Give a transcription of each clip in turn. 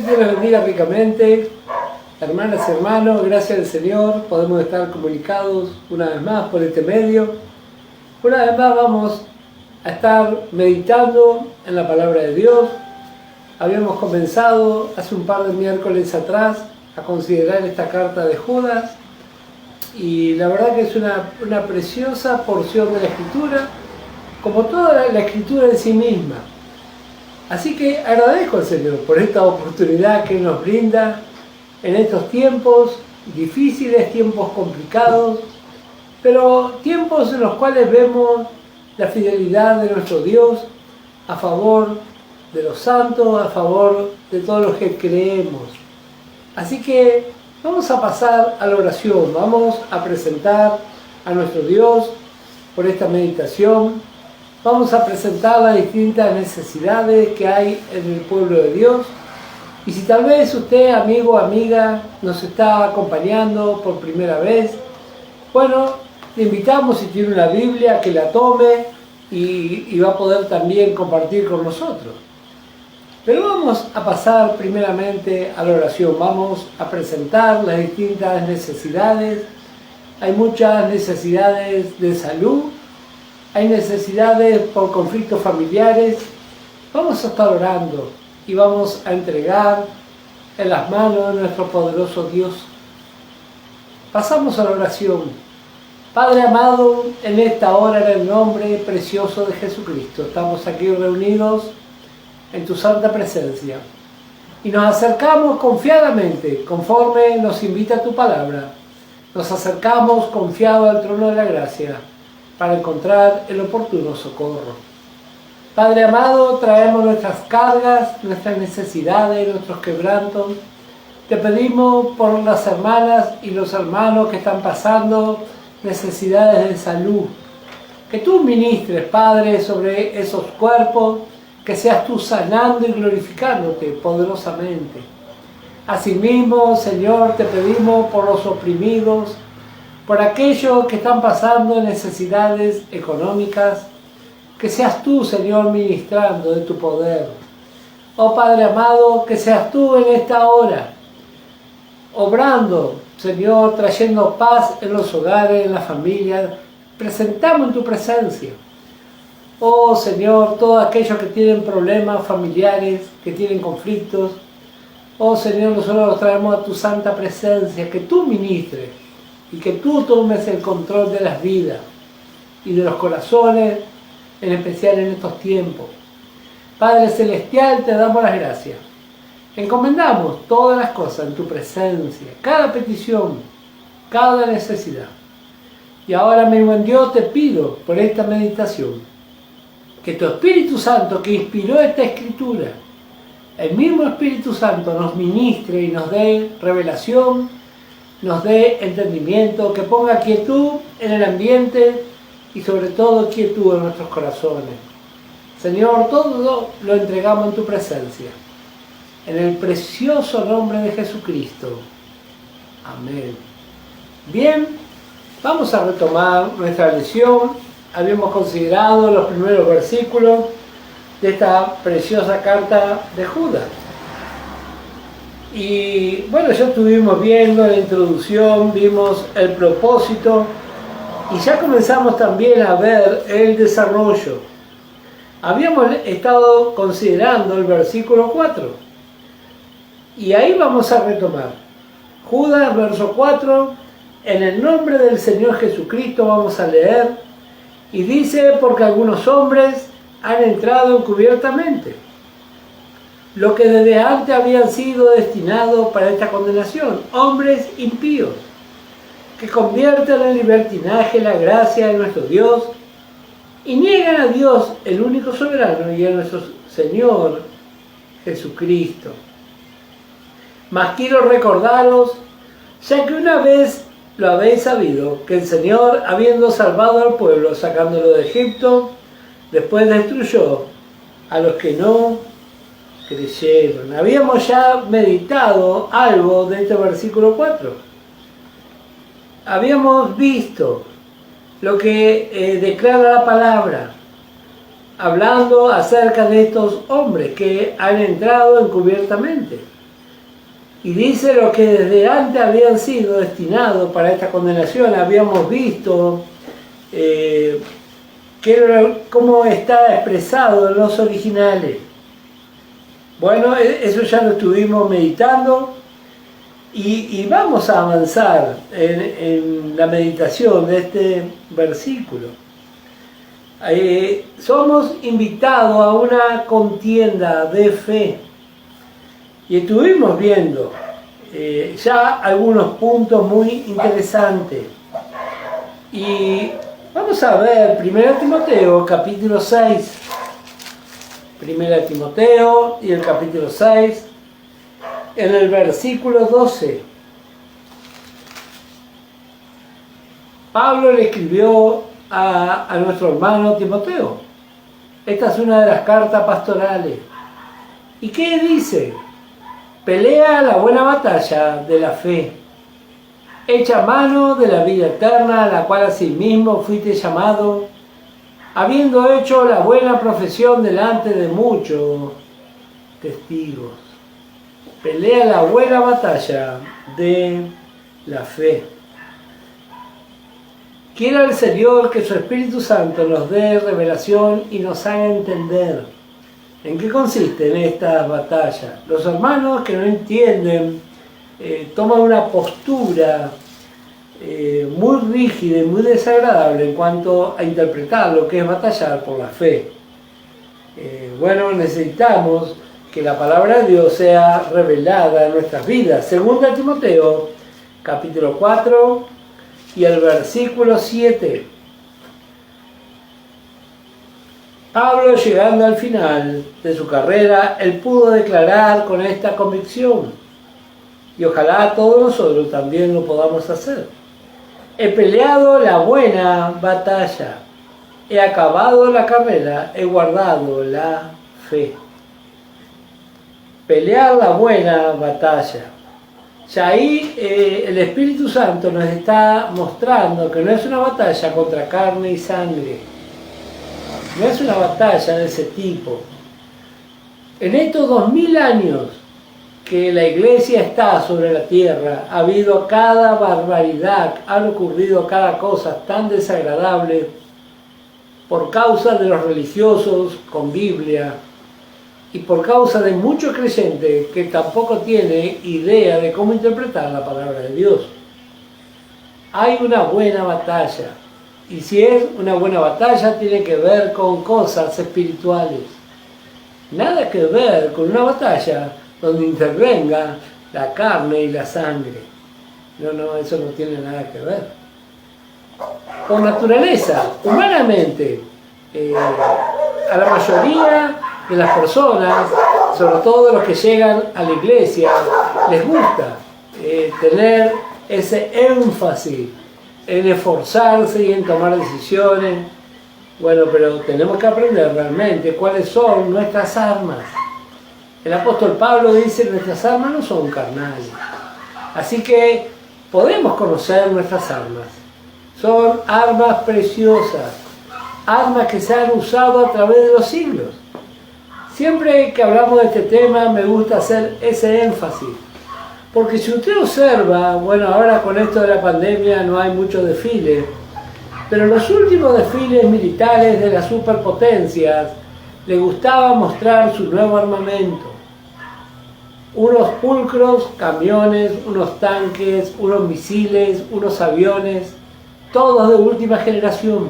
Dios les bendiga ricamente. Hermanas y hermanos, gracias al Señor podemos estar comunicados una vez más por este medio. Una vez más vamos a estar meditando en la palabra de Dios. Habíamos comenzado hace un par de miércoles atrás a considerar esta carta de Judas y la verdad que es una preciosa porción de la Escritura, como toda la Escritura en sí misma. Así que agradezco al Señor por esta oportunidad que nos brinda en estos tiempos difíciles, tiempos complicados, pero tiempos en los cuales vemos la fidelidad de nuestro Dios a favor de los santos, a favor de todos los que creemos. Así que vamos a pasar a la oración, vamos a presentar a nuestro Dios por esta meditación. Vamos a presentar las distintas necesidades que hay en el pueblo de Dios. Y si tal vez usted, amigo o amiga, nos está acompañando por primera vez, bueno, le invitamos, si tiene una Biblia, que la tome y va a poder también compartir con nosotros. Pero vamos a pasar primeramente a la oración. Vamos a presentar las distintas necesidades. Hay muchas necesidades de salud. Hay necesidades por conflictos familiares. Vamos a estar orando y vamos a entregar en las manos de nuestro poderoso Dios. Pasamos a la oración. Padre amado, en esta hora, en el nombre precioso de Jesucristo, estamos aquí reunidos en tu santa presencia y nos acercamos confiadamente, conforme nos invita tu palabra. Nos acercamos confiados al trono de la gracia, para encontrar el oportuno socorro. Padre amado, traemos nuestras cargas, nuestras necesidades, nuestros quebrantos. Te pedimos por las hermanas y los hermanos que están pasando necesidades de salud. Que tú ministres, Padre, sobre esos cuerpos, que seas tú sanando y glorificándote poderosamente. Asimismo, Señor, te pedimos por los oprimidos, por aquellos que están pasando necesidades económicas, que seas tú, Señor, ministrando de tu poder. Oh Padre amado, que seas tú en esta hora, obrando, Señor, trayendo paz en los hogares, en las familias. Presentamos en tu presencia, oh Señor, todos aquellos que tienen problemas familiares, que tienen conflictos. Oh Señor, nosotros los traemos a tu santa presencia, que tú ministres y que tú tomes el control de las vidas y de los corazones, en especial en estos tiempos. Padre Celestial, te damos las gracias. Encomendamos todas las cosas en tu presencia, cada petición, cada necesidad. Y ahora, mi buen Dios, te pido por esta meditación, que tu Espíritu Santo que inspiró esta Escritura, el mismo Espíritu Santo nos ministre y nos dé revelación, nos dé entendimiento, que ponga quietud en el ambiente y sobre todo quietud en nuestros corazones. Señor, todo lo entregamos en tu presencia. En el precioso nombre de Jesucristo. Amén. Bien, vamos a retomar nuestra lección. Habíamos considerado los primeros versículos de esta preciosa carta de Judas. Y bueno, ya estuvimos viendo la introducción, vimos el propósito y ya comenzamos también a ver el desarrollo. Habíamos estado considerando el versículo 4 y ahí vamos a retomar. Judas, verso 4, en el nombre del Señor Jesucristo vamos a leer y dice: porque algunos hombres han entrado encubiertamente, lo que desde antes habían sido destinados para esta condenación, hombres impíos, que convierten en libertinaje la gracia de nuestro Dios y niegan a Dios, el único soberano, y a nuestro Señor Jesucristo. Mas quiero recordaros, ya que una vez lo habéis sabido, que el Señor, habiendo salvado al pueblo, sacándolo de Egipto, después destruyó a los que no creyeron. Habíamos ya meditado algo de este versículo 4. Habíamos visto lo que declara la palabra, hablando acerca de estos hombres que han entrado encubiertamente. Y dice lo que desde antes habían sido destinados para esta condenación. Habíamos visto cómo está expresado en los originales. Bueno, eso ya lo estuvimos meditando y vamos a avanzar en la meditación de este versículo. Somos invitados a una contienda de fe y estuvimos viendo ya algunos puntos muy interesantes. Y vamos a ver 1 Timoteo capítulo 6. 1 Timoteo y el capítulo 6, en el versículo 12. Pablo le escribió a nuestro hermano Timoteo. Esta es una de las cartas pastorales. ¿Y qué dice? Pelea la buena batalla de la fe. Echa mano de la vida eterna, a la cual asimismo fuiste llamado, habiendo hecho la buena profesión delante de muchos testigos. Pelea la buena batalla de la fe. Quiera el Señor que su Espíritu Santo nos dé revelación y nos haga entender en qué consisten estas batallas. Los hermanos que no entienden toman una postura muy rígida y muy desagradable en cuanto a interpretar lo que es batallar por la fe. Bueno, necesitamos que la palabra de Dios sea revelada en nuestras vidas. Segunda Timoteo, capítulo 4 y el versículo 7. Pablo, llegando al final de su carrera, él pudo declarar con esta convicción, y ojalá todos nosotros también lo podamos hacer: he peleado la buena batalla, he acabado la carrera, he guardado la fe. Pelear la buena batalla. Ya ahí el Espíritu Santo nos está mostrando que no es una batalla contra carne y sangre. No es una batalla de ese tipo. En estos 2000 años que la iglesia está sobre la tierra, ha habido cada barbaridad, han ocurrido cada cosa tan desagradable por causa de los religiosos con Biblia y por causa de muchos creyentes que tampoco tienen idea de cómo interpretar la palabra de Dios. Hay una buena batalla, y si es una buena batalla tiene que ver con cosas espirituales. Nada que ver con una batalla donde intervenga la carne y la sangre. No, eso no tiene nada que ver. Por naturaleza, humanamente, a la mayoría de las personas, sobre todo los que llegan a la iglesia, les gusta tener ese énfasis en esforzarse y en tomar decisiones. Bueno, pero tenemos que aprender realmente cuáles son nuestras armas. El apóstol Pablo dice que nuestras armas no son carnales. Así que podemos conocer nuestras armas. Son armas preciosas, armas que se han usado a través de los siglos. Siempre que hablamos de este tema me gusta hacer ese énfasis. Porque si usted observa, bueno, ahora con esto de la pandemia no hay muchos desfiles, pero los últimos desfiles militares de las superpotencias les gustaba mostrar su nuevo armamento. Unos pulcros camiones, unos tanques, unos misiles, unos aviones, todos de última generación.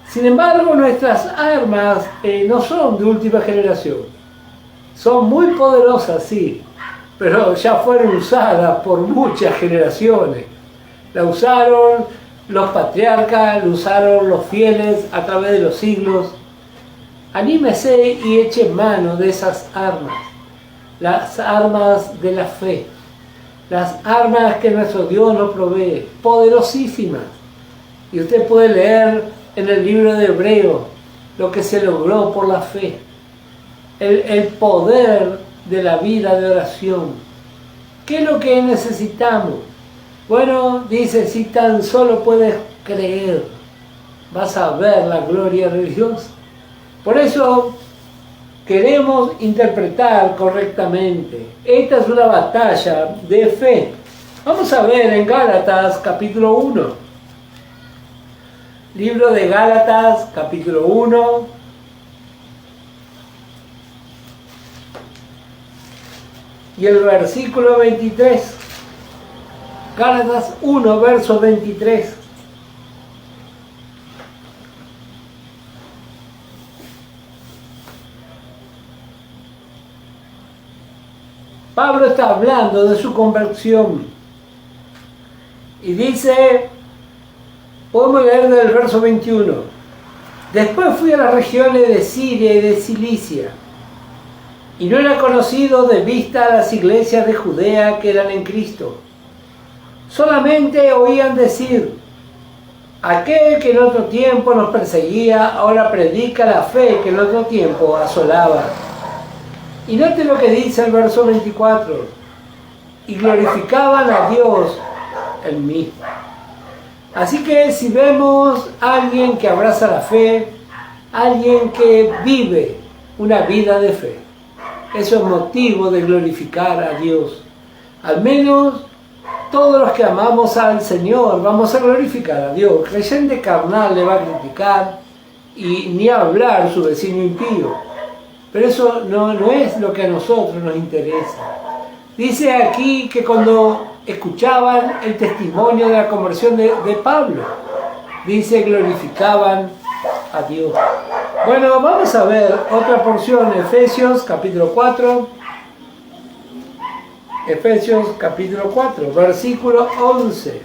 Sin embargo, nuestras armas no son de última generación. Son muy poderosas, sí, pero ya fueron usadas por muchas generaciones. La usaron los patriarcas, la usaron los fieles a través de los siglos. Anímese y eche mano de esas armas. Las armas de la fe. Las armas que nuestro Dios nos provee. Poderosísimas. Y usted puede leer en el libro de Hebreos lo que se logró por la fe. El poder de la vida de oración. ¿Qué es lo que necesitamos? Bueno, dice, si tan solo puedes creer, vas a ver la gloria de Dios. Por eso queremos interpretar correctamente. Esta es una batalla de fe. Vamos a ver en Gálatas capítulo 1. Libro de Gálatas capítulo 1. Y el versículo 23. Gálatas 1, verso 23. Pablo está hablando de su conversión y dice, podemos leer del verso 21, después fui a las regiones de Siria y de Cilicia y no era conocido de vista a las iglesias de Judea que eran en Cristo. Solamente oían decir, aquel que en otro tiempo nos perseguía ahora predica la fe que en otro tiempo asolaba. Y note lo que dice el verso 24. Y glorificaban a Dios en mí. Así que si vemos a alguien que abraza la fe, alguien que vive una vida de fe, eso es motivo de glorificar a Dios. Al menos todos los que amamos al Señor vamos a glorificar a Dios. Creyente carnal le va a criticar y ni hablar su vecino impío. Pero eso no es lo que a nosotros nos interesa. Dice aquí que cuando escuchaban el testimonio de la conversión de Pablo, dice glorificaban a Dios. Bueno, vamos a ver otra porción, Efesios capítulo 4. Efesios capítulo 4, versículo 11.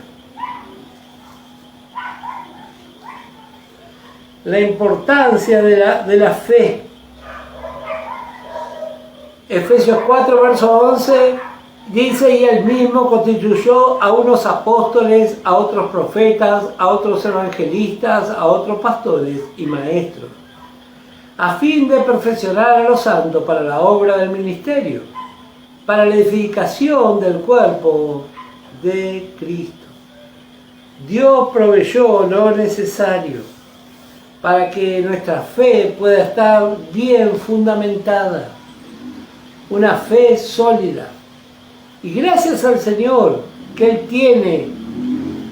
La importancia de la fe. Efesios 4, verso 11, dice, y él mismo constituyó a unos apóstoles, a otros profetas, a otros evangelistas, a otros pastores y maestros, a fin de perfeccionar a los santos para la obra del ministerio, para la edificación del cuerpo de Cristo. Dios proveyó lo necesario para que nuestra fe pueda estar bien fundamentada. Una fe sólida. Y gracias al Señor que Él tiene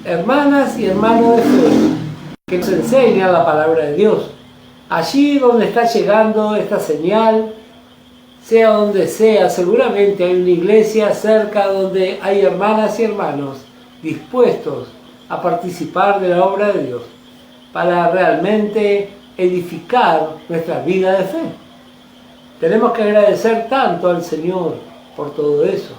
hermanas y hermanos de fe que nos enseñan la palabra de Dios. Allí donde está llegando esta señal, sea donde sea, seguramente hay una iglesia cerca donde hay hermanas y hermanos dispuestos a participar de la obra de Dios para realmente edificar nuestra vida de fe. Tenemos que agradecer tanto al Señor por todo eso.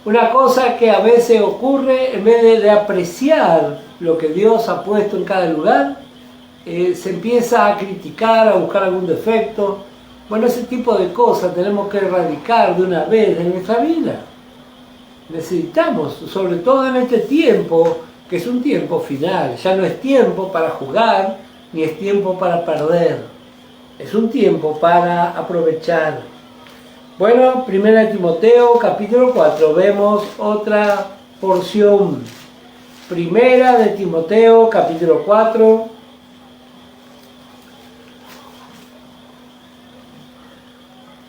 Una cosa que a veces ocurre, en vez de apreciar lo que Dios ha puesto en cada lugar, se empieza a criticar, a buscar algún defecto. Bueno, ese tipo de cosas tenemos que erradicar de una vez en nuestra vida. Necesitamos, sobre todo en este tiempo, que es un tiempo final. Ya no es tiempo para jugar, ni es tiempo para perder. Es un tiempo para aprovechar. Bueno, 1 Timoteo capítulo 4, vemos otra porción. 1 Timoteo capítulo 4.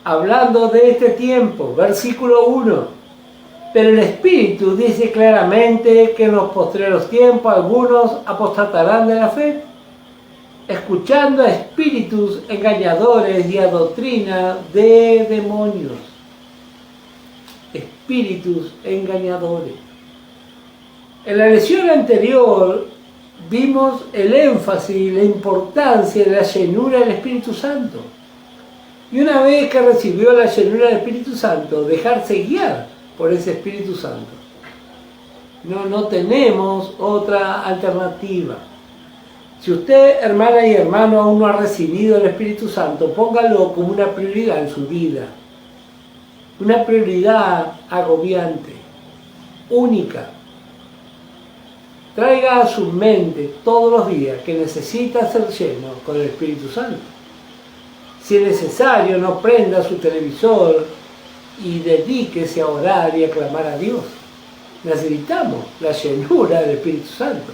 Hablando de este tiempo, versículo 1. Pero el Espíritu dice claramente que en los postreros tiempos algunos apostatarán de la fe, escuchando a espíritus engañadores y a doctrina de demonios. Espíritus engañadores. En la lección anterior vimos el énfasis, la importancia de la llenura del Espíritu Santo. Y una vez que recibió la llenura del Espíritu Santo, dejarse guiar por ese Espíritu Santo. No tenemos otra alternativa. Si usted, hermana y hermano, aún no ha recibido el Espíritu Santo, póngalo como una prioridad en su vida. Una prioridad agobiante, única. Traiga a su mente todos los días que necesita ser lleno con el Espíritu Santo. Si es necesario, no prenda su televisor y dedíquese a orar y a clamar a Dios. Necesitamos la llenura del Espíritu Santo.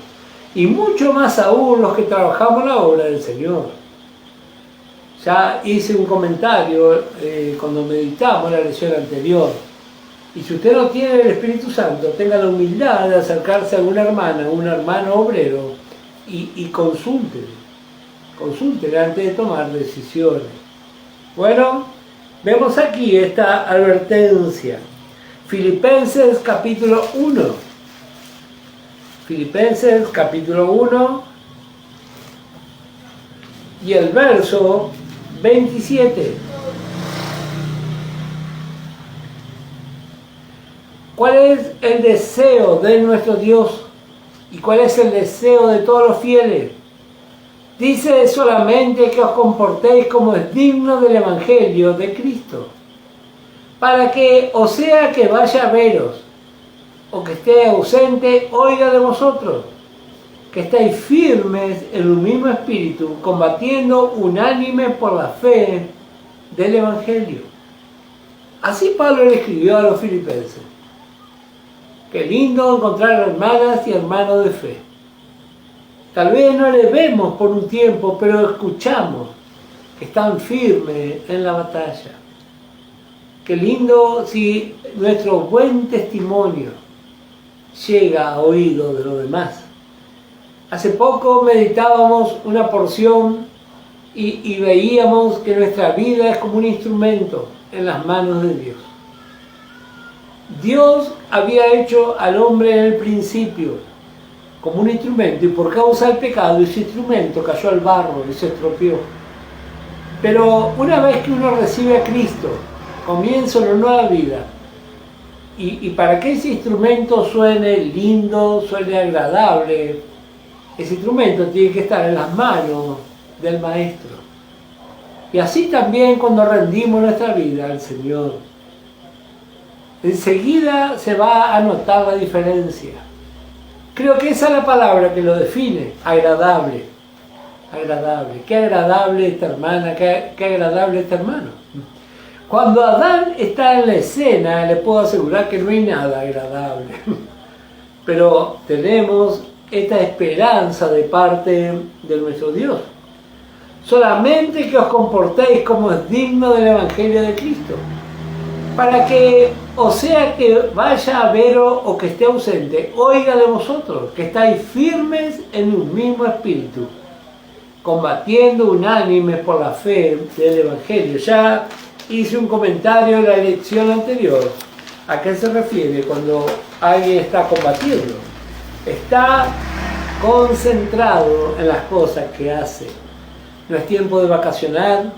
Y mucho más aún los que trabajamos la obra del Señor. Ya hice un comentario cuando meditamos la lección anterior. Y si usted no tiene el Espíritu Santo, tenga la humildad de acercarse a una hermana, un hermano obrero, y consúltele antes de tomar decisiones. Bueno, vemos aquí esta advertencia. Filipenses capítulo 1. Filipenses capítulo 1 y el verso 27. ¿Cuál es el deseo de nuestro Dios? ¿Y cuál es el deseo de todos los fieles? Dice solamente que os comportéis como es digno del Evangelio de Cristo, para que, o sea que vaya a veros, o que esté ausente, oiga de vosotros, que estáis firmes en un mismo espíritu, combatiendo unánime por la fe del Evangelio. Así Pablo le escribió a los filipenses. Qué lindo encontrar hermanas y hermanos de fe. Tal vez no les vemos por un tiempo, pero escuchamos que están firmes en la batalla. Qué lindo si nuestro buen testimonio llega a oídos de los demás. Hace poco meditábamos una porción y veíamos que nuestra vida es como un instrumento en las manos de Dios. Dios había hecho al hombre en el principio como un instrumento, y por causa del pecado ese instrumento cayó al barro y se estropeó. Pero una vez que uno recibe a Cristo, comienza una nueva vida. Y para que ese instrumento suene lindo, suene agradable, ese instrumento tiene que estar en las manos del Maestro. Y así también cuando rendimos nuestra vida al Señor, enseguida se va a notar la diferencia. Creo que esa es la palabra que lo define, agradable. Agradable. Qué agradable esta hermana, qué agradable este hermano. Cuando Adán está en la escena, le puedo asegurar que no hay nada agradable. Pero tenemos esta esperanza de parte de nuestro Dios. Solamente que os comportéis como es digno del Evangelio de Cristo, para que, o sea que vaya a veros o que esté ausente, oiga de vosotros, que estáis firmes en un mismo espíritu, combatiendo unánimes por la fe del Evangelio. Ya hice un comentario en la lección anterior. ¿A qué se refiere cuando alguien está combatiendo? Está concentrado en las cosas que hace. No es tiempo de vacacionar,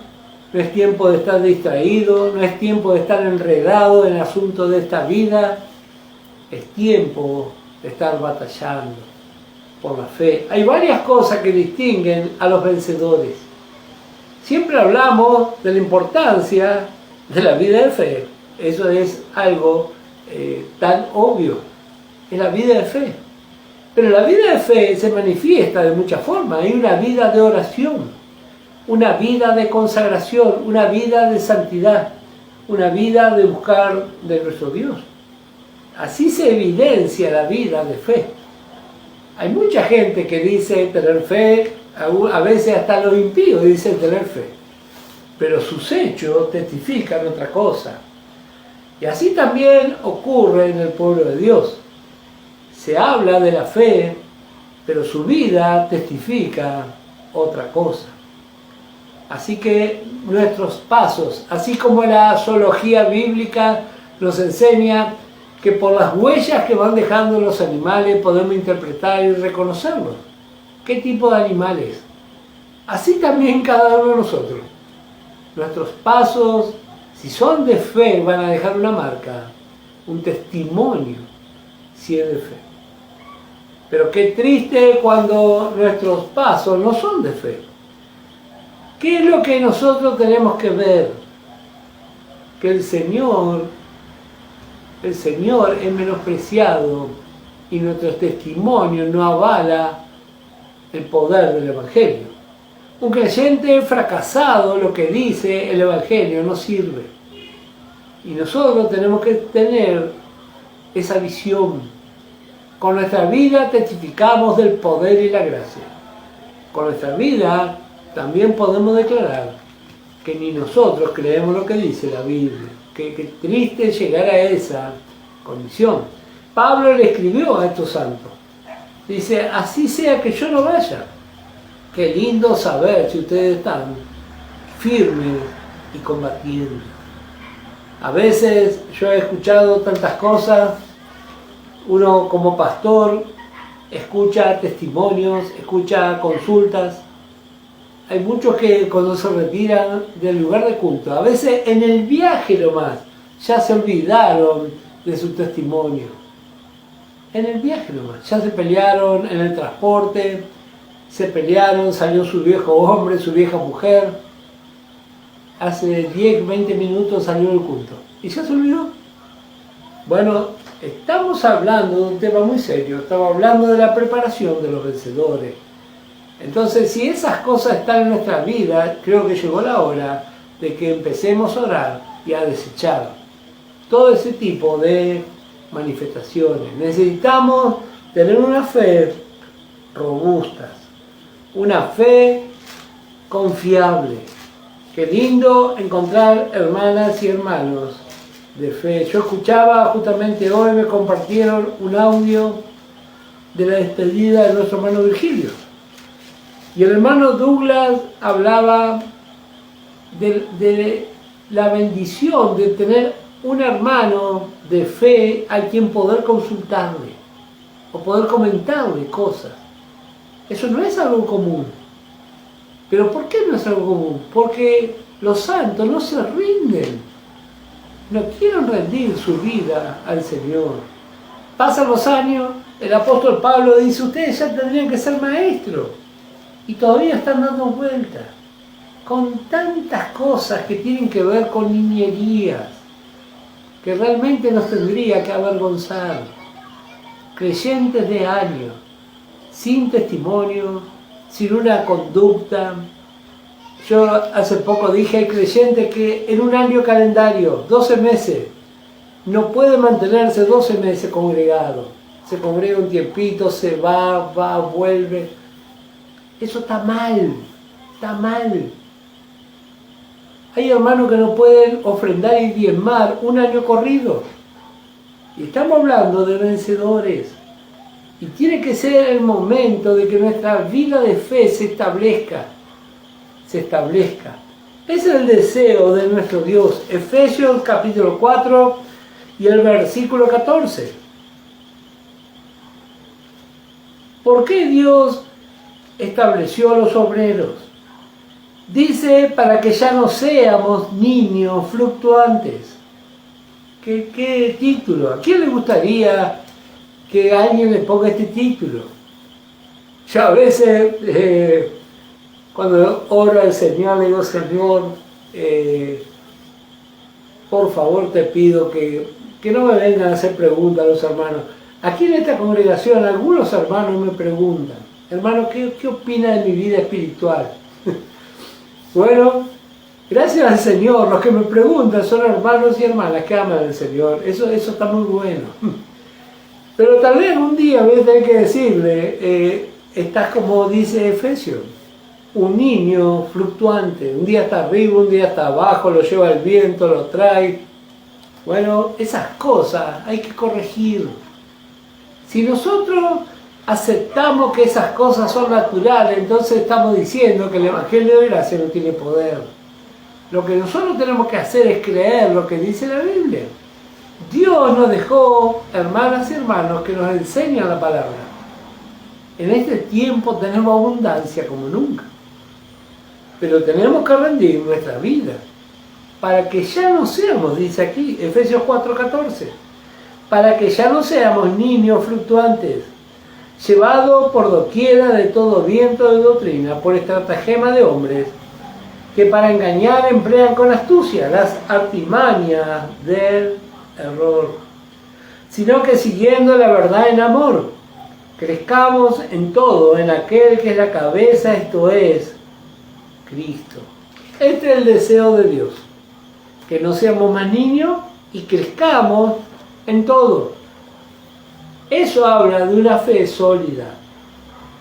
no es tiempo de estar distraído, no es tiempo de estar enredado en el asunto de esta vida. Es tiempo de estar batallando por la fe. Hay varias cosas que distinguen a los vencedores. Siempre hablamos de la importancia de la vida de fe. Eso es algo tan obvio. Es la vida de fe. Pero la vida de fe se manifiesta de muchas formas. Hay una vida de oración, una vida de consagración, una vida de santidad, una vida de buscar de nuestro Dios. Así se evidencia la vida de fe. Hay mucha gente que dice tener fe, a veces hasta los impíos dicen tener fe, pero sus hechos testifican otra cosa. Y así también ocurre en el pueblo de Dios. Se habla de la fe, pero su vida testifica otra cosa. Así que nuestros pasos, así como la zoología bíblica nos enseña que por las huellas que van dejando los animales podemos interpretar y reconocerlos. ¿Qué tipo de animales? Así también cada uno de nosotros. Nuestros pasos, si son de fe, van a dejar una marca, un testimonio, si es de fe. Pero qué triste cuando nuestros pasos no son de fe. ¿Qué es lo que nosotros tenemos que ver? Que el Señor es menospreciado y nuestro testimonio no avala el poder del Evangelio. Un creyente fracasado, lo que dice el Evangelio no sirve. Y nosotros tenemos que tener esa visión. Con nuestra vida testificamos del poder y la gracia. Con nuestra vida también podemos declarar que ni nosotros creemos lo que dice la Biblia. Qué triste llegar a esa condición. Pablo le escribió a estos santos. Dice, así sea que yo no vaya. Qué lindo saber si ustedes están firmes y combatiendo. A veces yo he escuchado tantas cosas, uno como pastor escucha testimonios, escucha consultas. Hay muchos que cuando se retiran del lugar de culto, a veces en el viaje nomás, ya se olvidaron de su testimonio. En el viaje nomás, ya se pelearon en el transporte, se pelearon, salió su viejo hombre, su vieja mujer. Hace 10, 20 minutos salió el culto. ¿Y ya se olvidó? Bueno, estamos hablando de un tema muy serio, estamos hablando de la preparación de los vencedores. Entonces, si esas cosas están en nuestra vida, creo que llegó la hora de que empecemos a orar y a desechar todo ese tipo de manifestaciones. Necesitamos tener una fe robusta, una fe confiable. Qué lindo encontrar hermanas y hermanos de fe. Yo escuchaba justamente hoy, me compartieron un audio de la despedida de nuestro hermano Virgilio. Y el hermano Douglas hablaba de la bendición de tener un hermano de fe al quien poder consultarle o poder comentarle cosas. Eso no es algo común. ¿Pero por qué no es algo común? Porque los santos no se rinden, no quieren rendir su vida al Señor. Pasan los años, el apóstol Pablo dice, ustedes ya tendrían que ser maestros y todavía están dando vueltas con tantas cosas que tienen que ver con niñerías, que realmente nos tendría que avergonzar. Creyentes de años, sin testimonio, sin una conducta. Yo hace poco dije, hay creyentes que en un año calendario, 12 meses, no puede mantenerse 12 meses congregado. Se congrega un tiempito, se va, vuelve. Eso está mal, está mal. Hay hermanos que no pueden ofrendar y diezmar un año corrido. Y estamos hablando de vencedores. Y tiene que ser el momento de que nuestra vida de fe se establezca. Se establezca. Ese es el deseo de nuestro Dios. Efesios capítulo 4 y el versículo 14. ¿Por qué Dios estableció a los obreros? Dice, para que ya no seamos niños fluctuantes. ¿Qué título? ¿A quién le gustaría que alguien le ponga este título? Yo a veces, cuando oro al Señor, le digo, Señor, por favor te pido que no me vengan a hacer preguntas a los hermanos. Aquí en esta congregación algunos hermanos me preguntan, hermano, ¿qué opina de mi vida espiritual? Bueno, gracias al Señor, los que me preguntan son hermanos y hermanas que aman al Señor. Eso está muy bueno. Pero tal vez un día voy a tener que decirle, estás como dice Efesios, un niño fluctuante. Un día está arriba, un día está abajo, lo lleva el viento, lo trae. Bueno, esas cosas hay que corregir. Si nosotros aceptamos que esas cosas son naturales, entonces estamos diciendo que el Evangelio de gracia no tiene poder. Lo que nosotros tenemos que hacer es creer lo que dice la Biblia. Dios nos dejó, hermanas y hermanos, que nos enseñan la palabra. En este tiempo tenemos abundancia como nunca. Pero tenemos que rendir nuestra vida para que ya no seamos, dice aquí, Efesios 4:14, para que ya no seamos niños fluctuantes, llevados por doquiera de todo viento de doctrina, por estratagema de hombres, que para engañar emplean con astucia las artimañas del error, sino que siguiendo la verdad en amor, crezcamos en todo, en aquel que es la cabeza, esto es, Cristo. Este es el deseo de Dios, que no seamos más niños y crezcamos en todo. Eso habla de una fe sólida.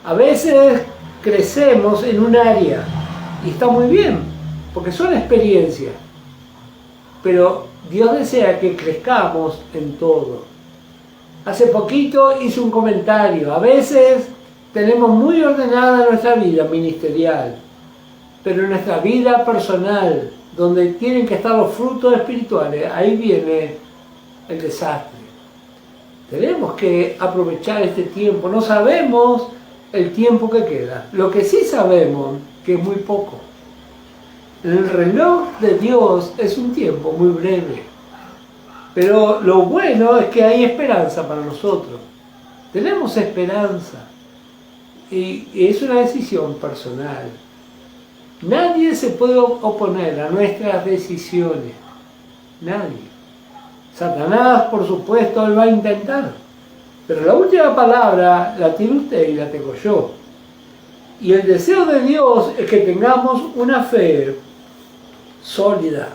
A veces crecemos en un área y está muy bien, porque son experiencias, pero Dios desea que crezcamos en todo. Hace poquito hice un comentario, a veces tenemos muy ordenada nuestra vida ministerial, pero en nuestra vida personal, donde tienen que estar los frutos espirituales, ahí viene el desastre. Tenemos que aprovechar este tiempo, no sabemos el tiempo que queda, lo que sí sabemos que es muy poco. El reloj de Dios es un tiempo muy breve, pero lo bueno es que hay esperanza para nosotros. Tenemos esperanza y es una decisión personal. Nadie se puede oponer a nuestras decisiones, nadie. Satanás, por supuesto, él va a intentar, pero la última palabra la tiene usted y la tengo yo. Y el deseo de Dios es que tengamos una fe sólida.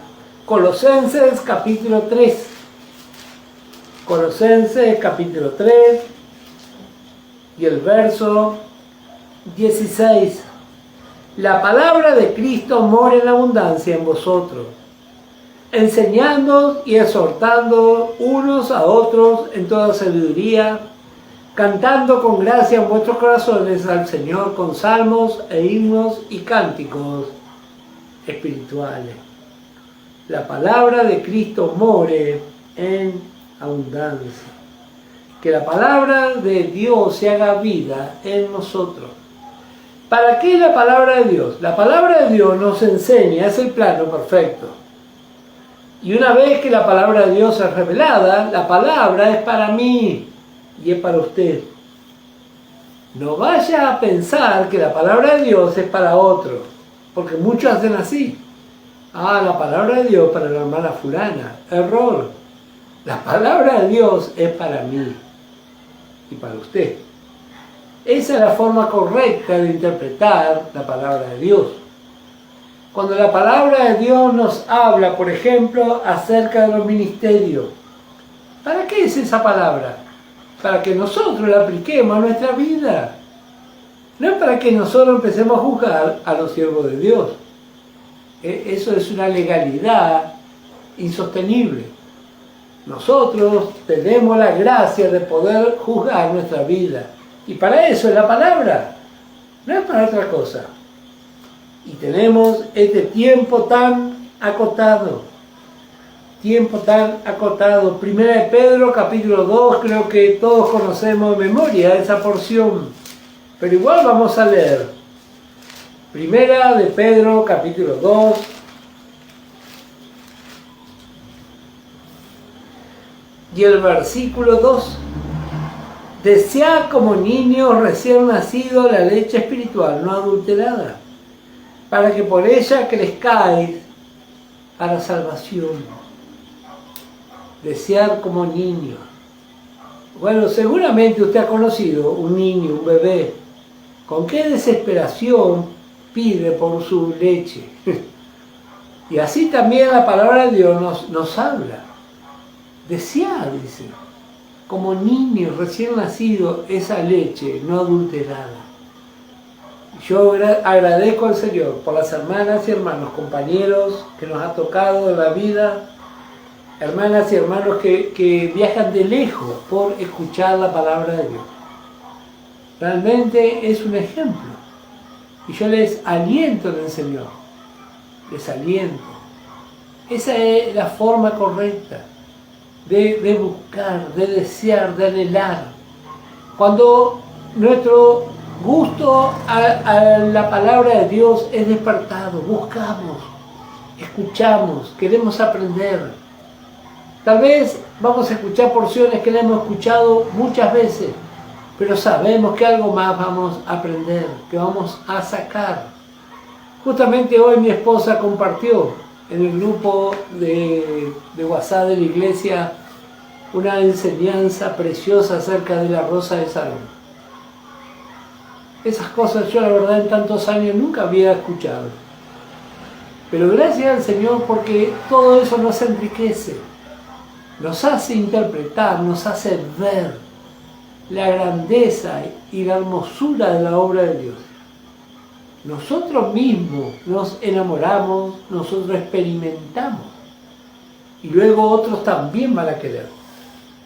Colosenses capítulo 3. Colosenses capítulo 3 y el verso 16. La palabra de Cristo mora en abundancia en vosotros, enseñándoos y exhortando unos a otros en toda sabiduría, cantando con gracia en vuestros corazones al Señor con salmos e himnos y cánticos espirituales. La palabra de Cristo more en abundancia. Que la palabra de Dios se haga vida en nosotros. ¿Para qué la palabra de Dios? La palabra de Dios nos enseña, es el plano perfecto. Y una vez que la palabra de Dios es revelada, la palabra es para mí y es para usted. No vaya a pensar que la palabra de Dios es para otro, porque muchos hacen así. La palabra de Dios para la hermana fulana. Error. La palabra de Dios es para mí y para usted. Esa es la forma correcta de interpretar la palabra de Dios. Cuando la palabra de Dios nos habla, por ejemplo, acerca de los ministerios, ¿para qué es esa palabra? Para que nosotros la apliquemos a nuestra vida. No es para que nosotros empecemos a juzgar a los siervos de Dios. Eso es una legalidad insostenible. Nosotros tenemos la gracia de poder juzgar nuestra vida. Y para eso es la palabra, no es para otra cosa. Y tenemos este tiempo tan acotado. Primera de Pedro, capítulo 2, creo que todos conocemos de memoria esa porción. Pero igual vamos a leer. Primera de Pedro, capítulo 2. Y el versículo 2. Desead como niños recién nacidos la leche espiritual no adulterada, para que por ella crezcáis para salvación. Desead como niños. Bueno, seguramente usted ha conocido un niño, un bebé, con qué desesperación pide por su leche. Y así también la palabra de Dios nos habla. Desead, dice, como niños recién nacidos, esa leche no adulterada. Yo agradezco al Señor por las hermanas y hermanos, compañeros que nos ha tocado en la vida, hermanas y hermanos que viajan de lejos por escuchar la palabra de Dios. Realmente es un ejemplo. Y yo les aliento en el Señor. Les aliento. Esa es la forma correcta de buscar, de desear, de anhelar. Cuando nuestro gusto a la palabra de Dios es despertado, buscamos, escuchamos, queremos aprender. Tal vez vamos a escuchar porciones que le hemos escuchado muchas veces, pero sabemos que algo más vamos a aprender, que vamos a sacar. Justamente hoy mi esposa compartió en el grupo de WhatsApp de la iglesia una enseñanza preciosa acerca de la rosa de Sarón. Esas cosas yo la verdad en tantos años nunca había escuchado. Pero gracias al Señor porque todo eso nos enriquece, nos hace interpretar, nos hace ver la grandeza y la hermosura de la obra de Dios. nosotros mismos nos enamoramos, nosotros experimentamos. Y luego otros también van a querer.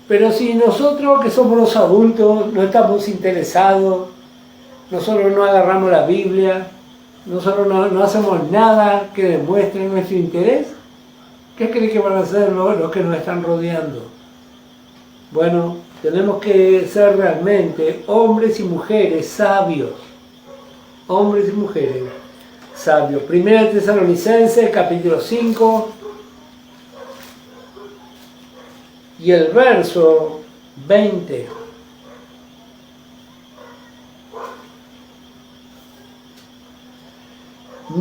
Pero si nosotros, que somos los adultos, no estamos interesados, nosotros no agarramos la Biblia, nosotros no hacemos nada que demuestre nuestro interés, ¿qué creen que van a hacer los que nos están rodeando? Bueno, tenemos que ser realmente hombres y mujeres sabios. Hombres y mujeres sabios. Primera Tesalonicenses, capítulo 5, y el verso 20.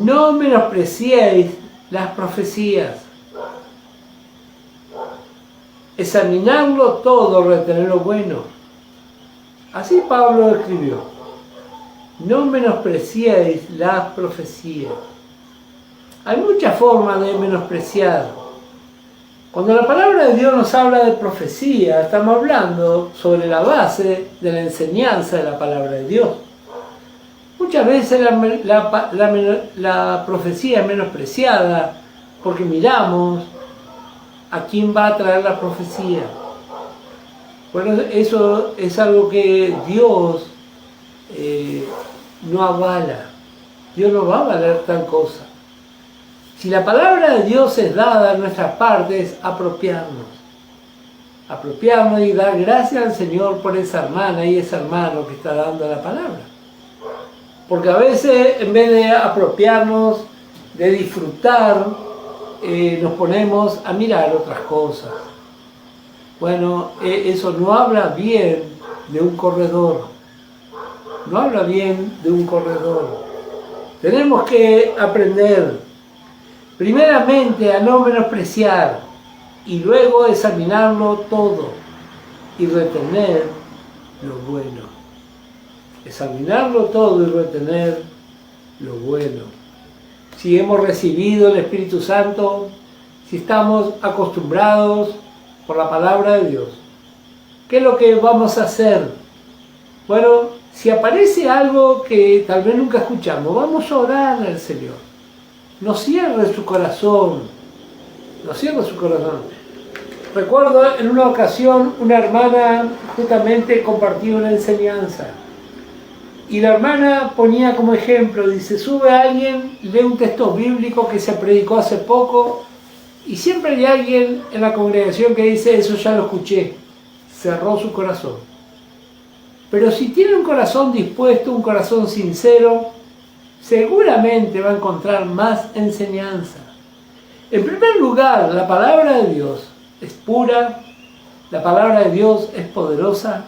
No menospreciéis las profecías. Examinarlo todo, retener lo bueno. Así Pablo escribió. No menospreciéis las profecías. Hay muchas formas de menospreciar. Cuando la palabra de Dios nos habla de profecía, estamos hablando sobre la base de la enseñanza de la palabra de Dios. Muchas veces la profecía es menospreciada porque miramos a quién va a traer la profecía. Bueno, eso es algo que Dios no avala. Dios no va a valer tal cosa. Si la palabra de Dios es dada en nuestras partes, apropiarnos y dar gracias al Señor por esa hermana y ese hermano que está dando la palabra. Porque a veces, en vez de apropiarnos, de disfrutar, nos ponemos a mirar otras cosas. Bueno, eso no habla bien de un corredor. No habla bien de un corredor. Tenemos que aprender, primeramente, a no menospreciar y luego examinarlo todo y retener lo bueno. Examinarlo todo y retener lo bueno. Si hemos recibido el Espíritu Santo, si estamos acostumbrados por la palabra de Dios, ¿qué es lo que vamos a hacer? Bueno, si aparece algo que tal vez nunca escuchamos, vamos a orar al Señor. No cierre su corazón, no cierre su corazón. Recuerdo en una ocasión una hermana justamente compartió una enseñanza. Y la hermana ponía como ejemplo, dice, sube a alguien, lee un texto bíblico que se predicó hace poco y siempre hay alguien en la congregación que dice, eso ya lo escuché, cerró su corazón. Pero si tiene un corazón dispuesto, un corazón sincero, seguramente va a encontrar más enseñanza. En primer lugar, la palabra de Dios es pura, la palabra de Dios es poderosa.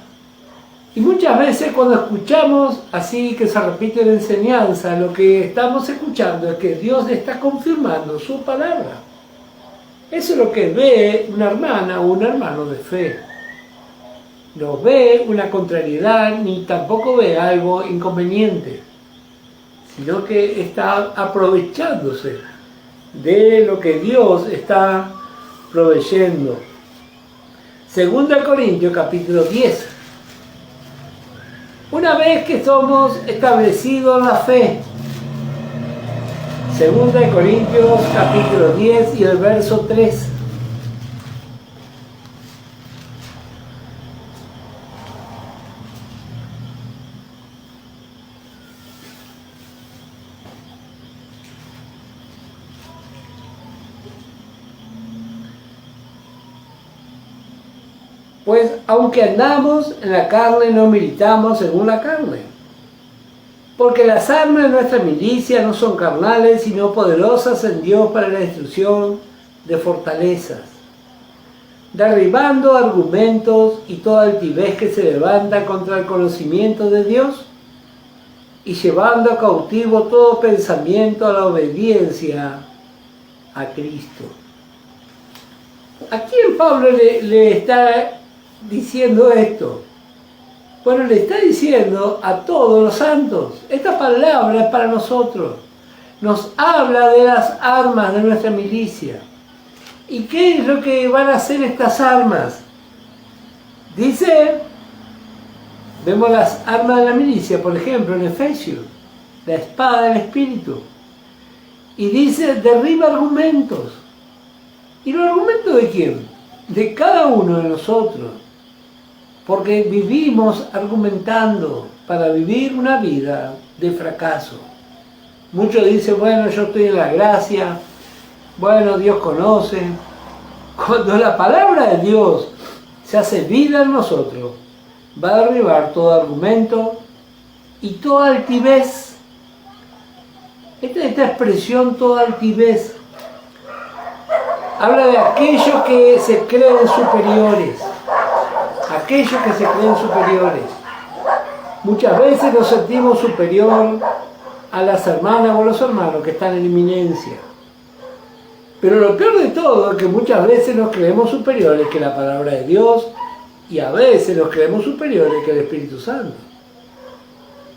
Y muchas veces cuando escuchamos así que se repite la enseñanza, lo que estamos escuchando es que Dios está confirmando su palabra. Eso es lo que ve una hermana o un hermano de fe. No ve una contrariedad ni tampoco ve algo inconveniente, sino que está aprovechándose de lo que Dios está proveyendo. Segunda de Corintios capítulo 10. Una vez que somos establecidos en la fe, Segunda de Corintios capítulo 10 y el verso 3. Pues aunque andamos en la carne, no militamos según la carne. Porque las armas de nuestra milicia no son carnales, sino poderosas en Dios para la destrucción de fortalezas, derribando argumentos y toda altivez que se levanta contra el conocimiento de Dios, y llevando cautivo todo pensamiento a la obediencia a Cristo. ¿A quién Pablo le está diciendo esto? Bueno, le está diciendo a todos los santos. Esta palabra es para nosotros. Nos habla de las armas de nuestra milicia. ¿Y qué es lo que van a hacer estas armas? Dice, vemos las armas de la milicia, por ejemplo, en Efesios. la espada del Espíritu. Y dice, derriba argumentos. ¿Y los argumentos de quién? De cada uno de nosotros. Porque vivimos argumentando para vivir una vida de fracaso. Muchos dicen, bueno, yo estoy en la gracia, bueno, Dios conoce. Cuando la palabra de Dios se hace vida en nosotros, va a derribar todo argumento y toda altivez. Esta expresión, toda altivez, habla de aquellos que se creen superiores. Aquellos que se creen superiores. Muchas veces nos sentimos superior a las hermanas o los hermanos que están en eminencia. Pero lo peor de todo es que muchas veces nos creemos superiores que la palabra de Dios y a veces nos creemos superiores que el Espíritu Santo.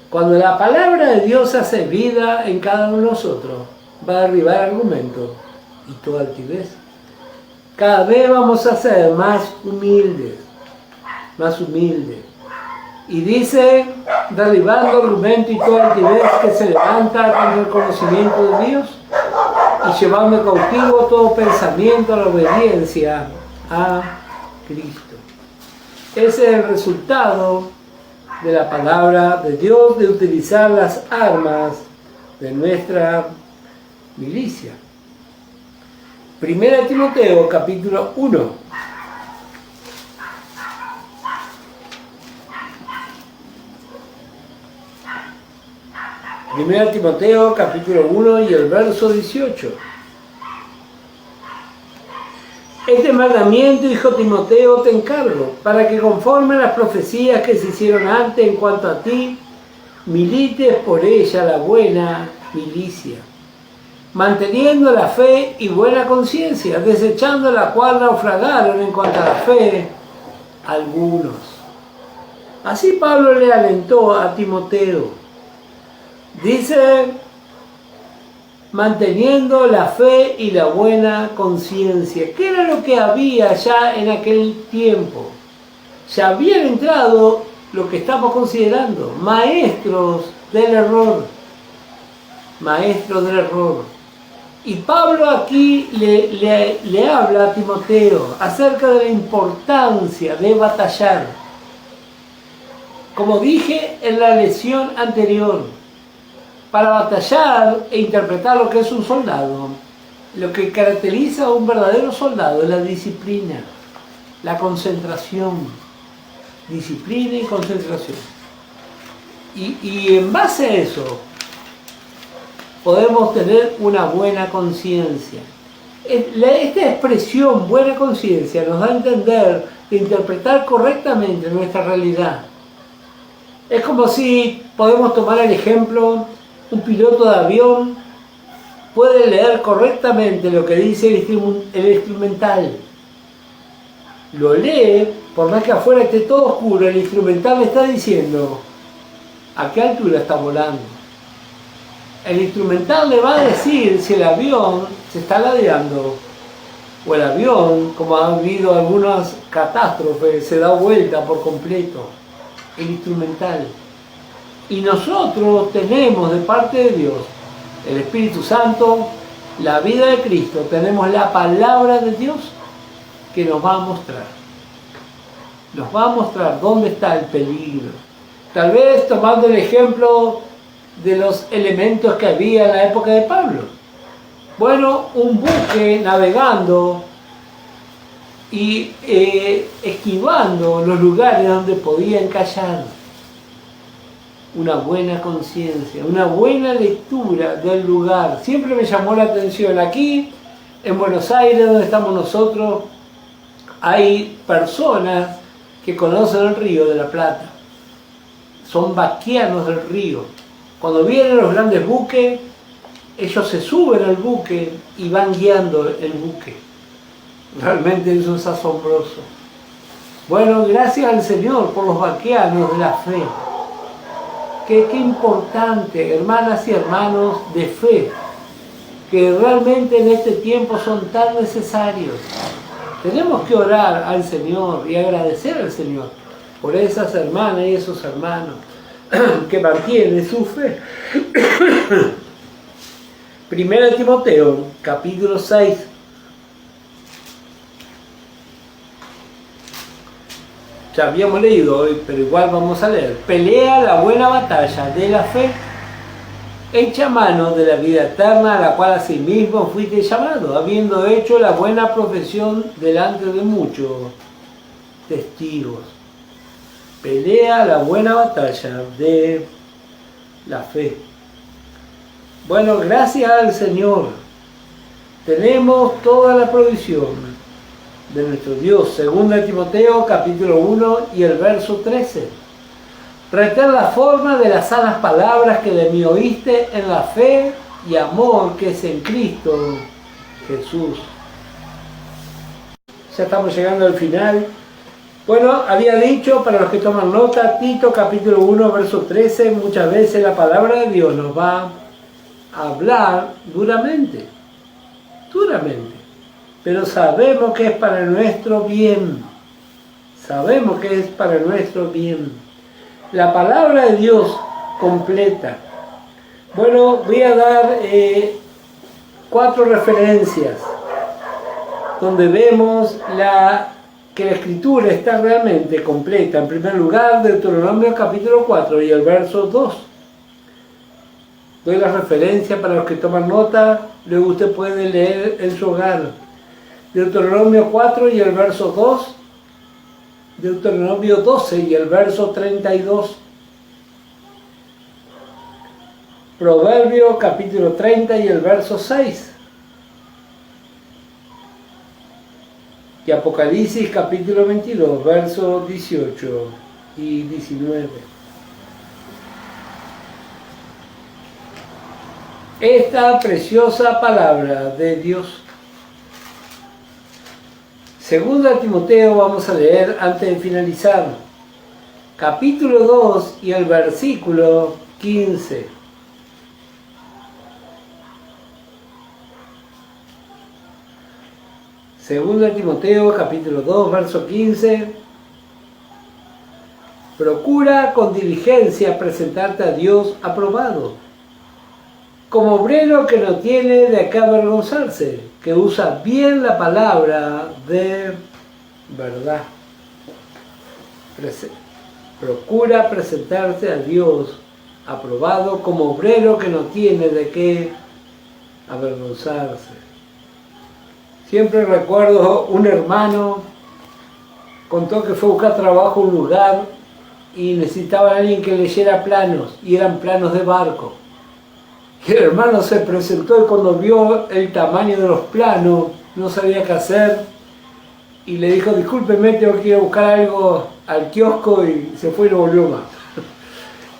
Cuando la palabra de Dios hace vida en cada uno de nosotros, va a derribar argumentos y toda altivez. Cada vez vamos a ser más humildes. Más humilde. Y dice, derribando argumento y toda altivez que se levanta contra el conocimiento de Dios y llevando cautivo todo pensamiento a la obediencia a Cristo. Ese es el resultado de la palabra de Dios, de utilizar las armas de nuestra milicia. 1 Timoteo capítulo 1. Primera Timoteo capítulo 1 y el verso 18. Este mandamiento, hijo Timoteo, te encargo, para que conforme a las profecías que se hicieron antes en cuanto a ti, milites por ella la buena milicia, manteniendo la fe y buena conciencia, desechando la cual naufragaron en cuanto a la fe algunos. Así Pablo le alentó a Timoteo. Dice, manteniendo la fe y la buena conciencia. ¿Qué era lo que había ya en aquel tiempo? Ya habían entrado lo que estamos considerando, maestros del error. Maestros del error. Y Pablo aquí le habla a Timoteo acerca de la importancia de batallar. Como dije en la lección anterior, para batallar e interpretar lo que es un soldado, lo que caracteriza a un verdadero soldado es la disciplina, la concentración. Disciplina y concentración. Y en base a eso, podemos tener una buena conciencia. Esta expresión, buena conciencia, nos da a entender de interpretar correctamente nuestra realidad. Es como si podemos tomar el ejemplo. Un piloto de avión puede leer correctamente lo que dice el instrumental. Lo lee, por más que afuera esté todo oscuro, el instrumental le está diciendo a qué altura está volando. El instrumental le va a decir si el avión se está ladeando o el avión, como ha habido algunas catástrofes, se da vuelta por completo. El instrumental. Y nosotros tenemos de parte de Dios el Espíritu Santo, la vida de Cristo, tenemos la palabra de Dios que nos va a mostrar. Nos va a mostrar dónde está el peligro. Tal vez tomando el ejemplo de los elementos que había en la época de Pablo. Bueno, un buque navegando y esquivando los lugares donde podía encallar. Una buena conciencia, una buena lectura del lugar. Siempre me llamó la atención. Aquí, en Buenos Aires, donde estamos nosotros, hay personas que conocen el río de la Plata. Son vaquianos del río. Cuando vienen los grandes buques, ellos se suben al buque y van guiando el buque. Realmente eso es asombroso. Bueno, gracias al Señor por los vaquianos de la fe. Qué importante, hermanas y hermanos de fe, que realmente en este tiempo son tan necesarios. Tenemos que orar al Señor y agradecer al Señor por esas hermanas y esos hermanos. que mantiene su fe. Primero de Timoteo, capítulo 6. Ya habíamos leído hoy, pero igual vamos a leer. Pelea la buena batalla de la fe, echa mano de la vida eterna, a la cual asimismo fuiste llamado, habiendo hecho la buena profesión delante de muchos testigos. Pelea la buena batalla de la fe. Bueno, gracias al Señor, tenemos toda la provisión de nuestro Dios. Segunda de Timoteo, capítulo 1 y el verso 13. Reter la forma de las sanas palabras que de mí oíste en la fe y amor que es en Cristo Jesús. Ya estamos llegando al final. Bueno, había dicho, para los que toman nota, Tito capítulo 1, verso 13, muchas veces la palabra de Dios nos va a hablar duramente, pero sabemos que es para nuestro bien, sabemos que es para nuestro bien. La palabra de Dios completa. Bueno, voy a dar 4 referencias donde vemos que la escritura está realmente completa. En primer lugar, Deuteronomio capítulo 4 y el verso 2. Doy la referencia para los que toman nota, luego usted puede leer en su hogar. Deuteronomio 4 y el verso 2. Deuteronomio 12 y el verso 32. Proverbio capítulo 30 y el verso 6. Y Apocalipsis capítulo 22, versos 18 y 19. Esta preciosa palabra de Dios. Segunda de Timoteo vamos a leer antes de finalizar. Capítulo 2 y el versículo 15. Segunda de Timoteo, capítulo 2, verso 15. Procura con diligencia presentarte a Dios aprobado, como obrero que no tiene de qué avergonzarse, que usa bien la palabra de verdad. Procura presentarte a Dios aprobado, como obrero que no tiene de qué avergonzarse. Siempre recuerdo un hermano contó que fue a buscar trabajo a un lugar y necesitaba a alguien que leyera planos, y eran planos de barco. Y el hermano se presentó y cuando vio el tamaño de los planos no sabía qué hacer y le dijo: discúlpeme, tengo que ir a buscar algo al kiosco, y se fue y no volvió más.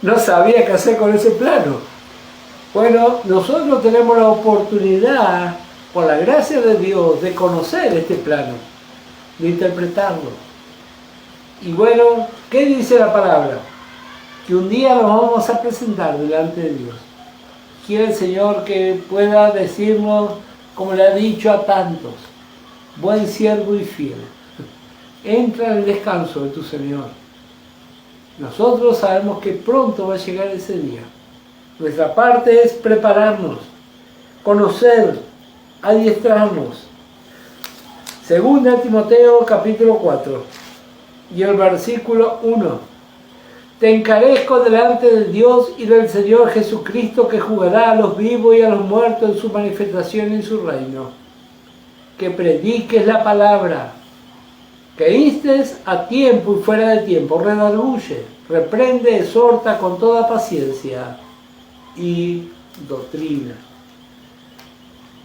No sabía qué hacer con ese plano. Bueno, nosotros tenemos la oportunidad, por la gracia de Dios, de conocer este plano, de interpretarlo. Y bueno, ¿qué dice la palabra? Que un día nos vamos a presentar delante de Dios. Quiere el Señor que pueda decirnos, como le ha dicho a tantos: buen siervo y fiel, entra en el descanso de tu Señor. Nosotros sabemos que pronto va a llegar ese día. Nuestra parte es prepararnos, conocer, adiestrarnos. Segunda de Timoteo capítulo 4 y el versículo 1. Te encarezco delante de Dios y del Señor Jesucristo, que juzgará a los vivos y a los muertos en su manifestación en su reino, que prediques la palabra, que instes a tiempo y fuera de tiempo, redarguye, reprende, exhorta con toda paciencia y doctrina.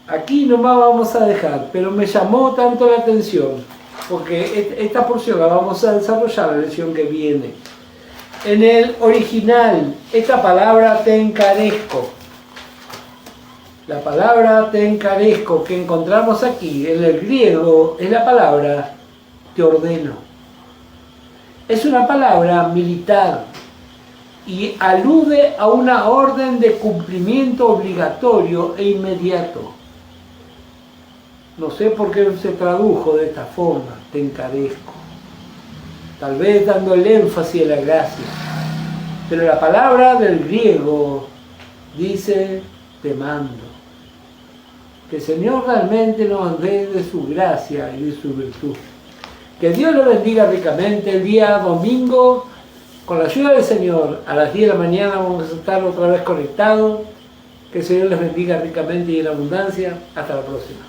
Aquí nomás vamos a dejar, pero me llamó tanto la atención, porque esta porción la vamos a desarrollar en la lección que viene. En el original, esta palabra te encarezco, la palabra te encarezco que encontramos aquí en el griego es la palabra te ordeno. Es una palabra militar y alude a una orden de cumplimiento obligatorio e inmediato. No sé por qué se tradujo de esta forma, te encarezco. Tal vez dando el énfasis a la gracia. Pero la palabra del griego dice te mando. Que el Señor realmente nos dé de su gracia y de su virtud. Que Dios lo bendiga ricamente. El día domingo, con la ayuda del Señor, a las 10 de la mañana vamos a estar otra vez conectados. Que el Señor les bendiga ricamente y en abundancia. Hasta la próxima.